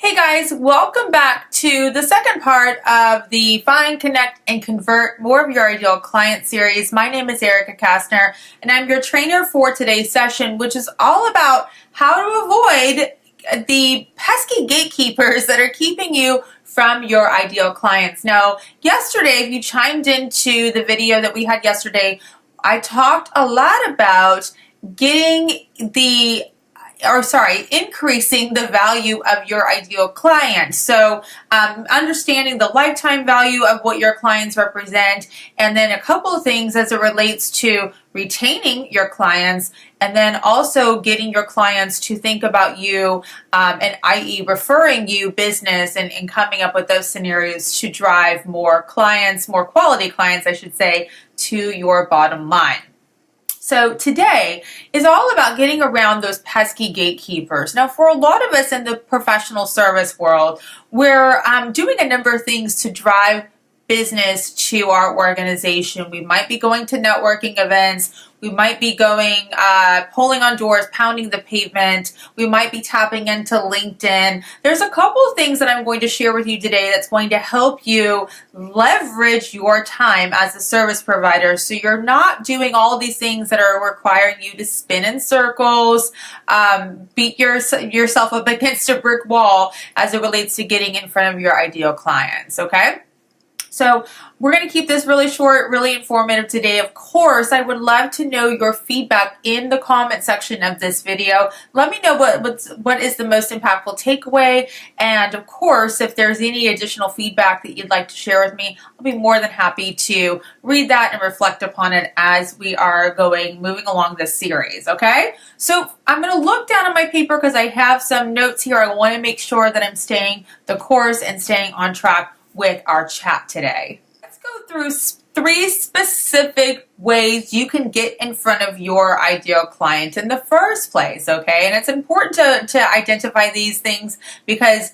Hey guys, welcome back to the second part of the Find, Connect, and Convert More of Your Ideal Client series. My name is Erica Castner, and I'm your trainer for today's session, which is all about how to avoid the pesky gatekeepers that are keeping you from your ideal clients. Now, yesterday, if you chimed into the video that we had yesterday, I talked a lot about increasing the value of your ideal client. So understanding the lifetime value of what your clients represent, and then a couple of things as it relates to retaining your clients, and then also getting your clients to think about you, and i.e. referring you business and coming up with those scenarios to drive more clients, more quality clients, I should say, to your bottom line. So today is all about getting around those pesky gatekeepers. Now, for a lot of us in the professional service world, we're doing a number of things to drive business to our organization. We might be going to networking events. We might be going, pulling on doors, pounding the pavement. We might be tapping into LinkedIn. There's a couple of things that I'm going to share with you today that's going to help you leverage your time as a service provider, so you're not doing all of these things that are requiring you to spin in circles, beat yourself up against a brick wall as it relates to getting in front of your ideal clients, okay? So we're going to keep this really short, really informative today. Of course, I would love to know your feedback in the comment section of this video. Let me know what is the most impactful takeaway. And of course, if there's any additional feedback that you'd like to share with me, I'll be more than happy to read that and reflect upon it as we are moving along this series, okay? So I'm going to look down at my paper because I have some notes here. I want to make sure that I'm staying the course and staying on track with our chat today. Let's go through 3 specific ways you can get in front of your ideal client in the first place, okay? And it's important to identify these things because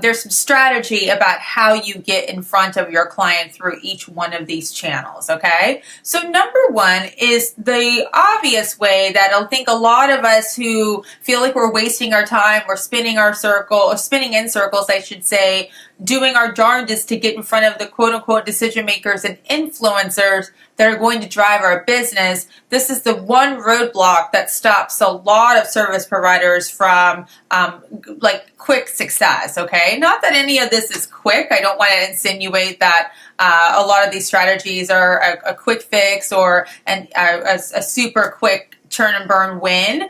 there's some strategy about how you get in front of your client through each one of these channels, okay? So number 1 is the obvious way that I think a lot of us who feel like we're wasting our time, we're spinning in circles, I should say, doing our darndest to get in front of the quote-unquote decision makers and influencers that are going to drive our business. This is the one roadblock that stops a lot of service providers from quick success, okay? Not that any of this is quick. I don't want to insinuate that a lot of these strategies are a quick fix or a super quick turn and burn win,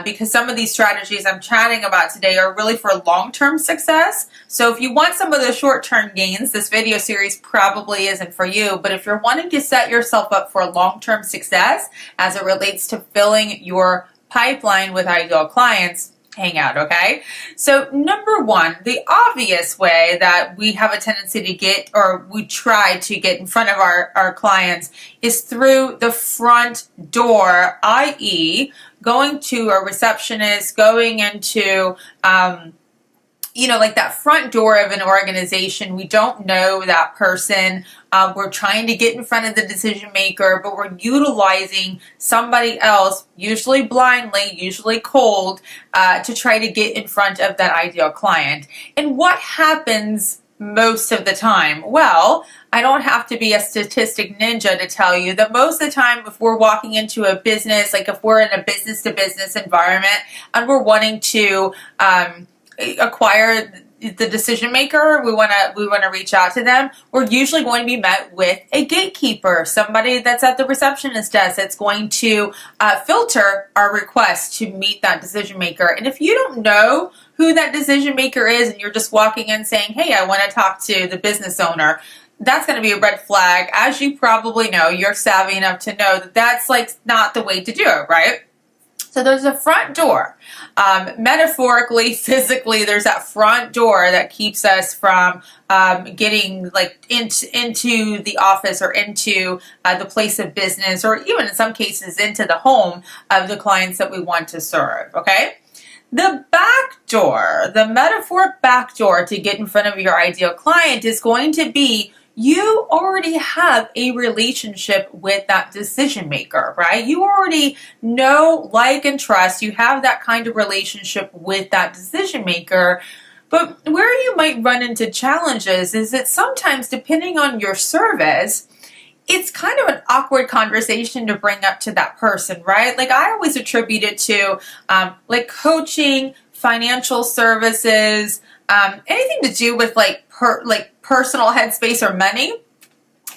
because some of these strategies I'm chatting about today are really for long-term success. So if you want some of the short-term gains, this video series probably isn't for you. But if you're wanting to set yourself up for long-term success as it relates to filling your pipeline with ideal clients, hang out, okay? So number 1, the obvious way that we have a tendency to get, or we try to get in front of our clients, is through the front door, i.e. going to a receptionist, going into like that front door of an organization. We don't know that person. We're trying to get in front of the decision maker, but we're utilizing somebody else, usually blindly, usually cold, to try to get in front of that ideal client. And what happens most of the time? Well, I don't have to be a statistic ninja to tell you that most of the time, if we're walking into a business, like if we're in a business-to-business environment and we're wanting to acquire the decision maker, we want to reach out to them, we're usually going to be met with a gatekeeper, somebody that's at the receptionist desk that's going to filter our request to meet that decision maker. And if you don't know who that decision maker is and you're just walking in saying, hey, I want to talk to the business owner, that's going to be a red flag. As you probably know, you're savvy enough to know that that's not the way to do it, right? So there's a front door. Metaphorically, physically, there's that front door that keeps us from getting into the office or into the place of business, or even in some cases into the home of the clients that we want to serve, okay? The back door, the metaphoric back door to get in front of your ideal client is going to be you already have a relationship with that decision maker, right? You already know, like, and trust. You have that kind of relationship with that decision maker. But where you might run into challenges is that sometimes, depending on your service, it's kind of an awkward conversation to bring up to that person, right? Like I always attribute it to like coaching, financial services, anything to do with like personal headspace or money.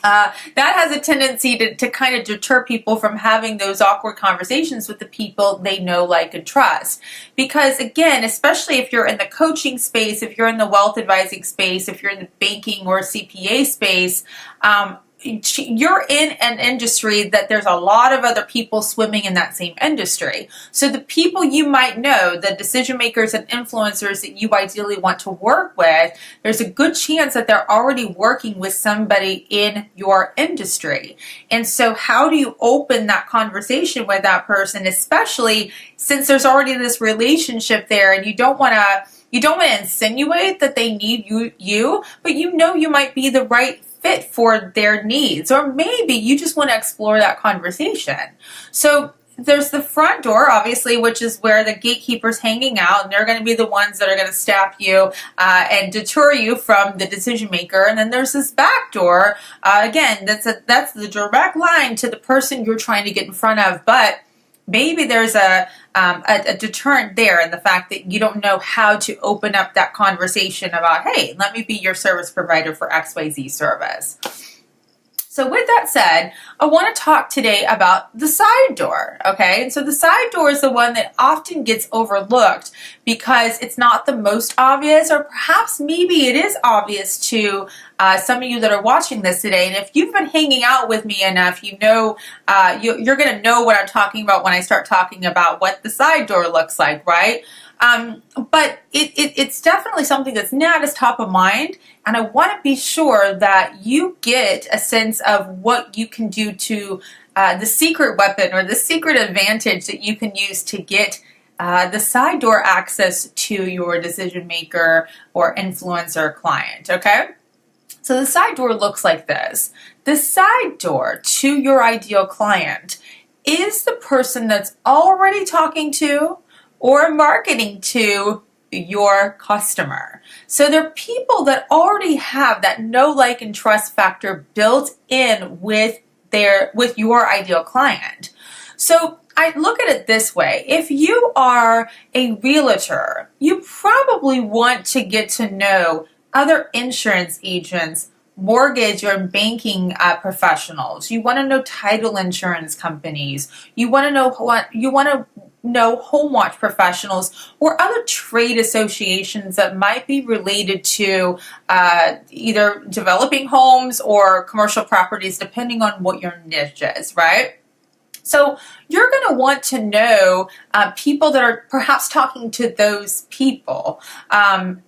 That has a tendency to kind of deter people from having those awkward conversations with the people they know, like, and trust. Because again, especially if you're in the coaching space, if you're in the wealth advising space, if you're in the banking or CPA space, you're in an industry that there's a lot of other people swimming in that same industry. So the people you might know, the decision makers and influencers that you ideally want to work with, there's a good chance that they're already working with somebody in your industry. And so how do you open that conversation with that person, especially since there's already this relationship there, and you don't want to insinuate that they need you, but you know you might be the right fit for their needs, or maybe you just want to explore that conversation. So there's the front door, obviously, which is where the gatekeepers hanging out, and they're going to be the ones that are going to stop you and deter you from the decision maker. And then there's this back door. Again, that's the direct line to the person you're trying to get in front of, but maybe there's a deterrent there in the fact that you don't know how to open up that conversation about, hey, let me be your service provider for XYZ service. So with that said, I want to talk today about the side door, okay? And so the side door is the one that often gets overlooked because it's not the most obvious, or perhaps maybe it is obvious to some of you that are watching this today. And if you've been hanging out with me enough, you know, you're going to know what I'm talking about when I start talking about what the side door looks like, right? But it's definitely something that's not as top of mind, and I want to be sure that you get a sense of what you can do to the secret weapon or the secret advantage that you can use to get the side door access to your decision maker or influencer client, okay? So the side door looks like this. The side door to your ideal client is the person that's already talking to or marketing to your customer. So they're people that already have that know, like, and trust factor built in with your ideal client. So I look at it this way. If you are a realtor, you probably want to get to know other insurance agents, mortgage or banking professionals. You want to know title insurance companies. You want to know home watch professionals or other trade associations that might be related to either developing homes or commercial properties, depending on what your niche is, right? So you're going to want to know people that are perhaps talking to those people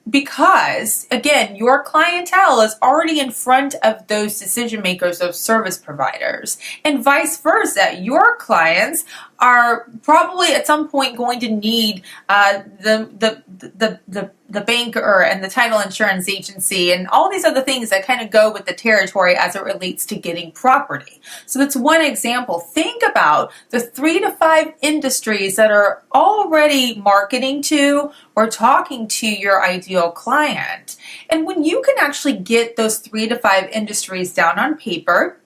because, again, your clientele is already in front of those decision makers, those service providers, and vice versa. Your clients are probably at some point going to need the banker and the title insurance agency and all these other things that kind of go with the territory as it relates to getting property. So that's one example. Think about the 3 to 5 industries that are already marketing to or talking to your ideal client. And when you can actually get those 3 to 5 industries down on paper,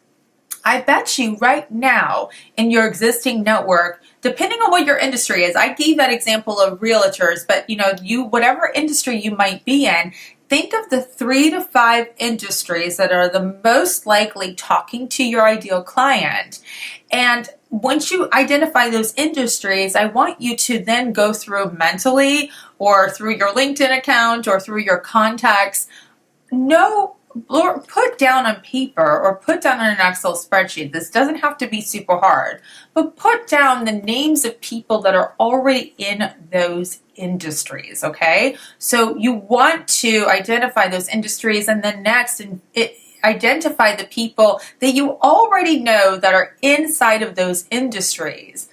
I bet you right now in your existing network, depending on what your industry is, I gave that example of realtors, but whatever industry you might be in, think of the 3 to 5 industries that are the most likely talking to your ideal client. And once you identify those industries, I want you to then go through mentally or through your LinkedIn account or through your contacts, or put down on paper or put down on an Excel spreadsheet. This doesn't have to be super hard, but put down the names of people that are already in those industries, okay? So you want to identify those industries, and then next identify the people that you already know that are inside of those industries.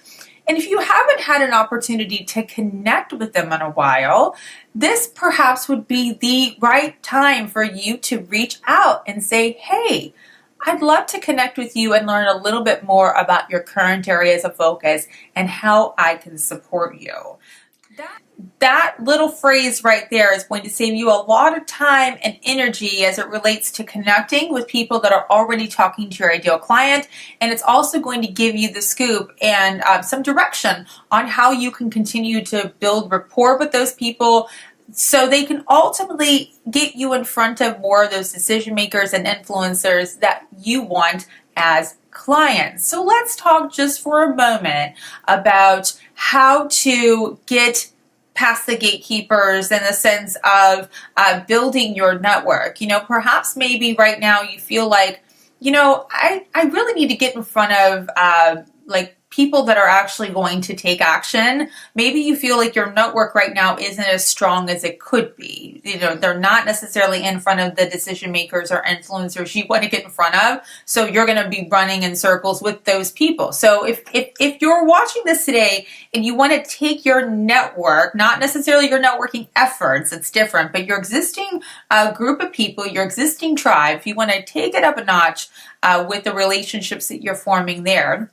And if you haven't had an opportunity to connect with them in a while, this perhaps would be the right time for you to reach out and say, hey, I'd love to connect with you and learn a little bit more about your current areas of focus and how I can support you. That little phrase right there is going to save you a lot of time and energy as it relates to connecting with people that are already talking to your ideal client. And it's also going to give you the scoop and some direction on how you can continue to build rapport with those people so they can ultimately get you in front of more of those decision makers and influencers that you want as clients. So let's talk just for a moment about how to get past the gatekeepers in the sense of building your network. Perhaps maybe right now you feel like, I really need to get in front of people that are actually going to take action. Maybe you feel like your network right now isn't as strong as it could be. They're not necessarily in front of the decision makers or influencers you want to get in front of. So you're going to be running in circles with those people. So if you're watching this today and you want to take your network, not necessarily your networking efforts, it's different, but your existing group of people, your existing tribe, if you want to take it up a notch with the relationships that you're forming there,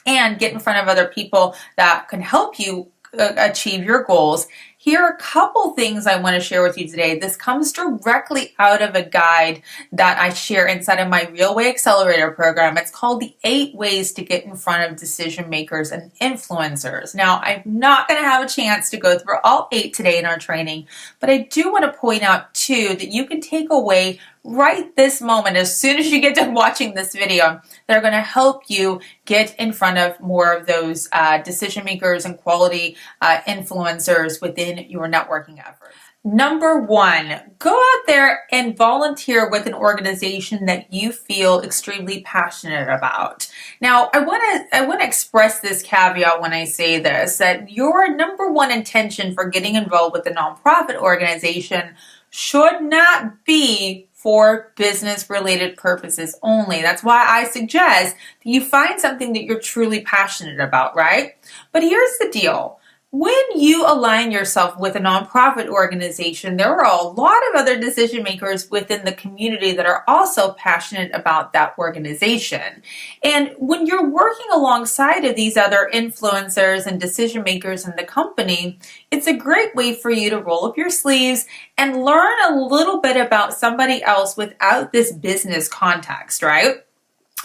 and get in front of other people that can help you achieve your goals, here are a couple things I want to share with you today. This comes directly out of a guide that I share inside of my Real Way Accelerator program. It's called the 8 Ways to Get in Front of Decision Makers and Influencers. Now, I'm not going to have a chance to go through all 8 today in our training, but I do want to point out 2 that you can take away right this moment, as soon as you get done watching this video, that are going to help you get in front of more of those decision makers and quality influencers within your networking efforts. Number 1, go out there and volunteer with an organization that you feel extremely passionate about. Now, I want to express this caveat when I say this, that your number 1 intention for getting involved with a nonprofit organization should not be for business-related purposes only. That's why I suggest that you find something that you're truly passionate about, right? But here's the deal. When you align yourself with a nonprofit organization, there are a lot of other decision makers within the community that are also passionate about that organization. And when you're working alongside of these other influencers and decision makers in the company, it's a great way for you to roll up your sleeves and learn a little bit about somebody else without this business context, right?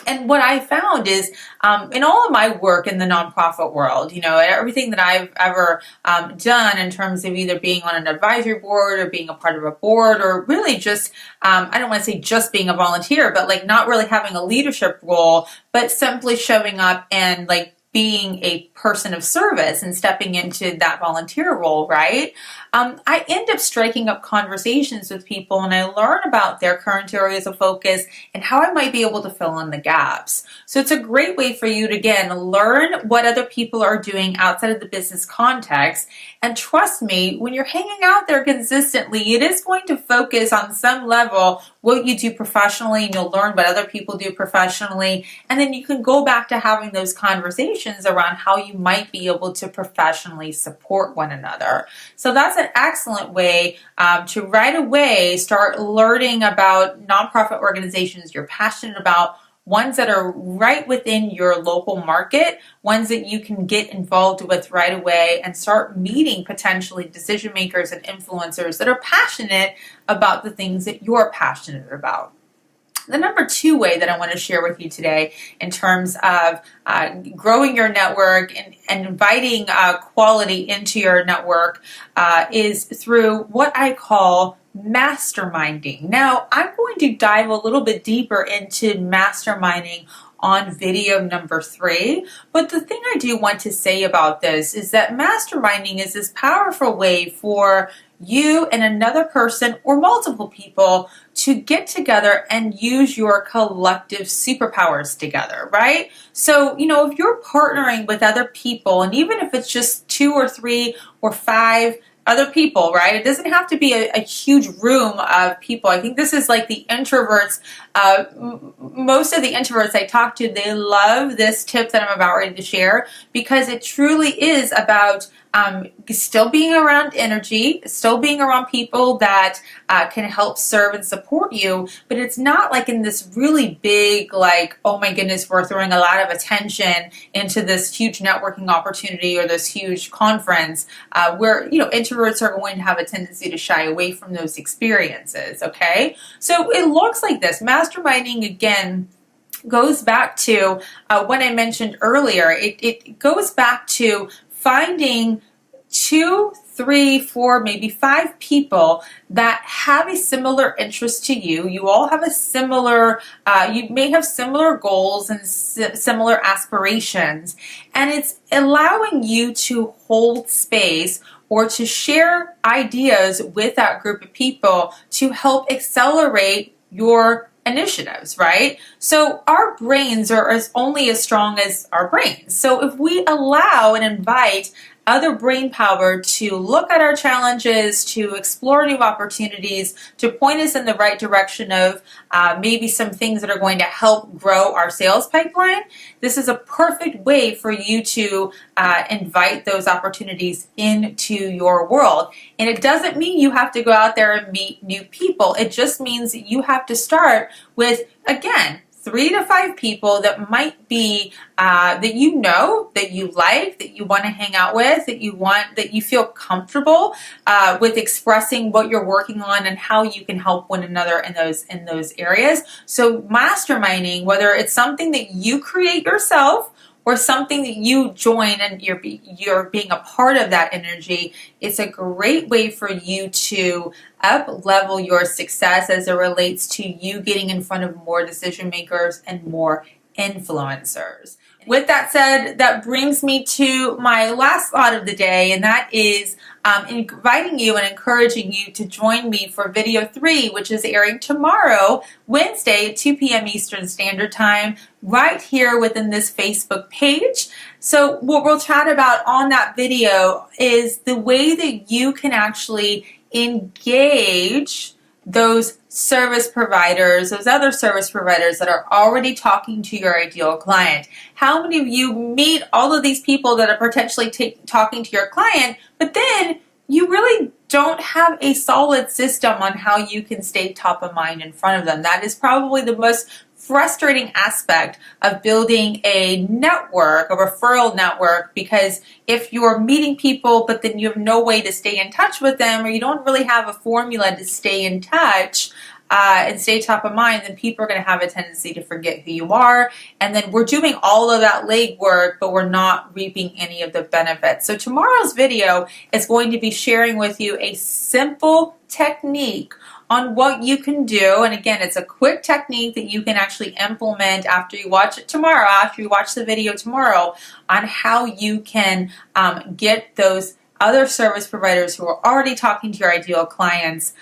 And what I found is in all of my work in the nonprofit world, everything that I've ever done in terms of either being on an advisory board or being a part of a board, or really just, I don't want to say just being a volunteer, but like not really having a leadership role, but simply showing up and being a person of service and stepping into that volunteer role, right? I end up striking up conversations with people, and I learn about their current areas of focus and how I might be able to fill in the gaps. So it's a great way for you to, again, learn what other people are doing outside of the business context. And trust me, when you're hanging out there consistently, it is going to focus on some level what you do professionally, and you'll learn what other people do professionally. And then you can go back to having those conversations around how you might be able to professionally support one another. So that's an excellent way to right away start learning about nonprofit organizations you're passionate about, ones that are right within your local market, ones that you can get involved with right away and start meeting potentially decision makers and influencers that are passionate about the things that you're passionate about. The number 2 way that I want to share with you today in terms of growing your network and inviting quality into your network is through what I call masterminding. Now, I'm going to dive a little bit deeper into masterminding on video number 3. But the thing I do want to say about this is that masterminding is this powerful way for you and another person or multiple people to get together and use your collective superpowers together, right? So, if you're partnering with other people, and even if it's just 2 or 3 or 5 other people, right? It doesn't have to be a huge room of people. I think this is like the introverts. Most of the introverts I talk to, they love this tip that I'm about ready to share, because it truly is about still being around energy, still being around people that can help serve and support you, but it's not like in this really big, like, oh my goodness, we're throwing a lot of attention into this huge networking opportunity or this huge conference where, introverts are going to have a tendency to shy away from those experiences, okay? So it looks like this. Masterminding, again, goes back to what I mentioned earlier. It goes back to finding 2, 3, 4, maybe 5 people that have a similar interest to you. You all have a similar, you may have similar goals and similar aspirations, and it's allowing you to hold space or to share ideas with that group of people to help accelerate your initiatives, right? So our brains are only as strong as our brains. So if we allow and invite other brain power to look at our challenges, to explore new opportunities, to point us in the right direction of maybe some things that are going to help grow our sales pipeline, this is a perfect way for you to invite those opportunities into your world. And it doesn't mean you have to go out there and meet new people. It just means that you have to start with, again, 3 to 5 people that might be that you know, that you like, that you want to hang out with, that you feel comfortable with expressing what you're working on and how you can help one another in those areas. So masterminding, whether it's something that you create yourself or something that you join and you're being a part of that energy, it's a great way for you to up-level your success as it relates to you getting in front of more decision makers and more influencers. With that said, that brings me to my last thought of the day, and that is inviting you and encouraging you to join me for video 3, which is airing tomorrow, Wednesday at 2 p.m. Eastern Standard Time, right here within this Facebook page. So what we'll chat about on that video is the way that you can actually engage those service providers, those other service providers that are already talking to your ideal client. How many of you meet all of these people that are potentially talking to your client, but then you really don't have a solid system on how you can stay top of mind in front of them? That is probably the most frustrating aspect of building a network, a referral network, because if you're meeting people but then you have no way to stay in touch with them, or you don't really have a formula to stay in touch and stay top of mind, then people are going to have a tendency to forget who you are, and then we're doing all of that legwork but we're not reaping any of the benefits. So tomorrow's video is going to be sharing with you a simple technique on what you can do. And again, it's a quick technique that you can actually implement after you watch it tomorrow, after you watch the video tomorrow, on how you can get those other service providers who are already talking to your ideal clients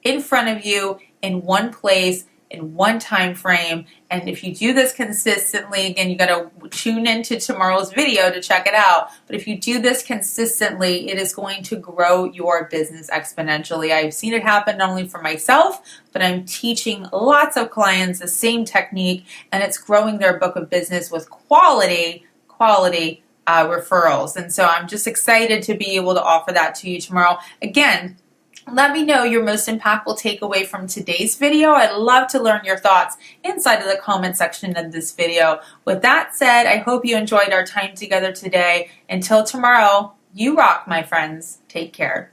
in front of you in one place, in one time frame. And if you do this consistently, again, you got to tune into tomorrow's video to check it out. But if you do this consistently, it is going to grow your business exponentially. I've seen it happen not only for myself, but I'm teaching lots of clients the same technique, and it's growing their book of business with quality referrals. And so I'm just excited to be able to offer that to you tomorrow. Again, let me know your most impactful takeaway from today's video. I'd love to learn your thoughts inside of the comment section of this video. With that said, I hope you enjoyed our time together today. Until tomorrow, you rock, my friends. Take care.